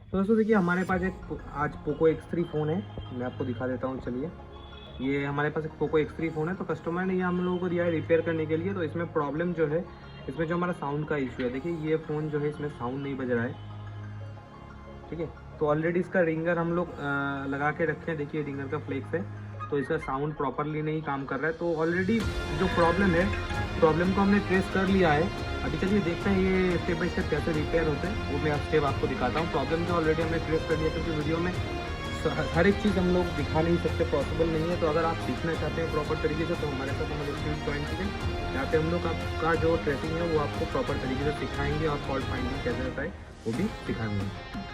तो दोस्तों देखिए हमारे पास एक आज पोको X3 फ़ोन है, मैं आपको दिखा देता हूँ। चलिए, ये हमारे पास एक पोको X3 फ़ोन है। तो कस्टमर ने ये हम लोगों को दिया है रिपेयर करने के लिए। तो इसमें प्रॉब्लम जो है, इसमें जो हमारा साउंड का इशू है, देखिए ये फ़ोन जो है इसमें साउंड नहीं बज रहा है, ठीक है। तो ऑलरेडी इसका रिंगर हम लोग लगा के रखे हैं, देखिए रिंगर का फ्लेक्स है, तो इसका साउंड प्रॉपरली नहीं काम कर रहा है। तो ऑलरेडी जो प्रॉब्लम है, प्रॉब्लम को हमने ट्रेस कर लिया है। अभी चलिए देखते हैं ये स्टेप बाय स्टेप कैसे रिपेयर होते हैं, वो मैं स्टेप आपको दिखाता हूँ। प्रॉब्लम तो ऑलरेडी हमने ट्रेस कर लिया, क्योंकि वीडियो में हर एक चीज़ हम लोग दिखा नहीं सकते, पॉसिबल नहीं है। तो अगर आप सीखना चाहते हैं प्रॉपर तरीके से, तो हमारे साथ हमारे स्टूडेंट ज्वाइन कीजिए। यहाँ पे हम लोग आपका जो ट्रेसिंग है वो आपको प्रॉपर तरीके से सिखाएंगे, और फॉल्ट फाइंडिंग कैसे होता है वो भी सिखाएंगे।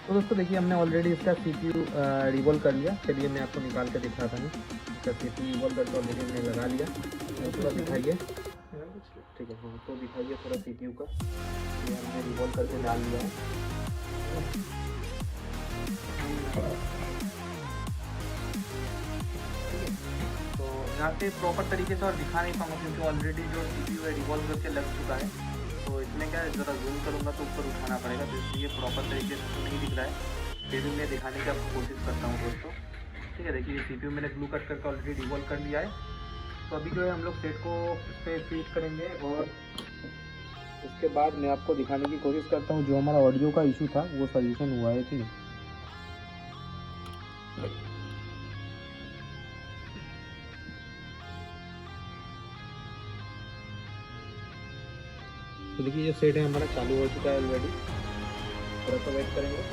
तो दोस्तों देखिए हमने ऑलरेडी इसका CPU रिवॉल्व कर लिया। चलिए मैं आपको निकाल के दिखाता हूँ। इसका CPU रिवॉल्व करके ऑलरेडी हमने लगा लिया। थोड़ा दिखाइए, ठीक है, हाँ तो दिखाइए थोड़ा CPU का। ये हमने रिवॉल्व करके डाल लिया है। तो यहाँ पे प्रॉपर तरीके से और दिखा नहीं पाऊँगा, क्योंकि ऑलरेडी जो CPU है रिवॉल्व करके लग चुका है। तो इसमें क्या है, ज़रा जूम करूँगा तो ऊपर उठाना पड़ेगा, तो इसलिए प्रॉपर तरीके से तो नहीं दिख रहा है। फिर भी मैं दिखाने की आपको कोशिश करता हूँ दोस्तों, ठीक है। देखिए CPU मैंने ग्लू कट करके ऑलरेडी रिवॉल्व कर लिया है। तो अभी जो है हम लोग सेट को इस पर फिट करेंगे, और उसके बाद मैं आपको दिखाने की कोशिश करता हूँ जो हमारा ऑडियो का इशू था वो सॉल्यूशन हुआ है, ठीक है। तो देखिए ये सेट है हमारा चालू हो चुका है ऑलरेडी। थोड़ा सा वेट करेंगे।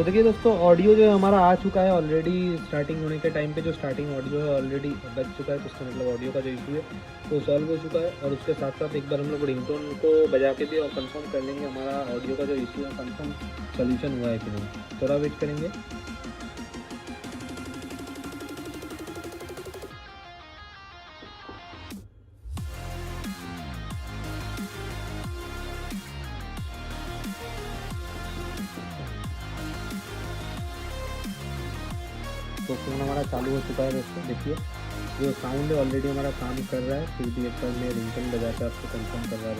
तो देखिए दोस्तों, ऑडियो जो है हमारा आ चुका है ऑलरेडी। स्टार्टिंग होने के टाइम पे जो स्टार्टिंग ऑडियो है ऑलरेडी बज चुका है, तो उसका मतलब ऑडियो का जो इशू है वो सॉल्व हो चुका है। और उसके साथ साथ एक बार हम लोग रिंगटोन को बजा के भी और कंफर्म कर लेंगे हमारा ऑडियो का जो इशू है कंफर्म सोल्यूशन हुआ है कि नहीं। थोड़ा वेट करेंगे। तो फ़ोन हमारा चालू हो चुका है दोस्तों। देखिए जो साउंड है ऑलरेडी हमारा काम कर रहा है, फिर भी एक बार मैं रिंगटोन बजा के आपको कंफर्म कर रहा हूँ।